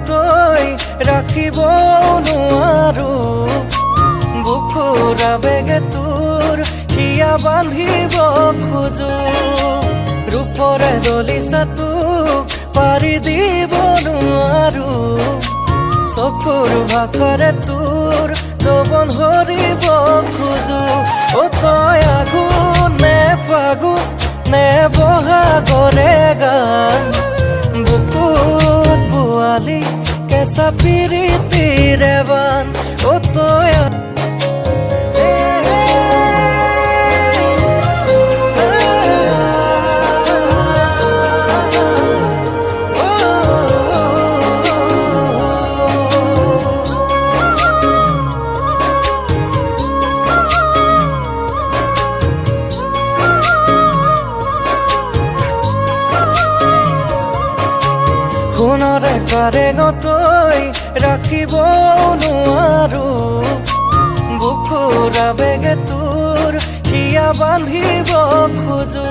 গতৈ ৰাখিব নোৱাৰো বুকুৰ আবেগে তোৰ হিয়া বান্ধিব খোজো ৰূপৰে দলিচা তোক পাৰি দিব নোৱাৰো চকুৰ ভাষাৰে তোৰ যৌৱন হৰিব খোজো অ তই আগুন নে ফাগুন নে বহাগৰে গান বুকুত বোৱালি কেঁচা পিৰিতিৰে বান অ তই সোণৰে কাৰেঙতৈ ৰাখিব নোৱাৰো বুকুৰ আবেগে তোৰ হিয়া বান্ধিব খোজো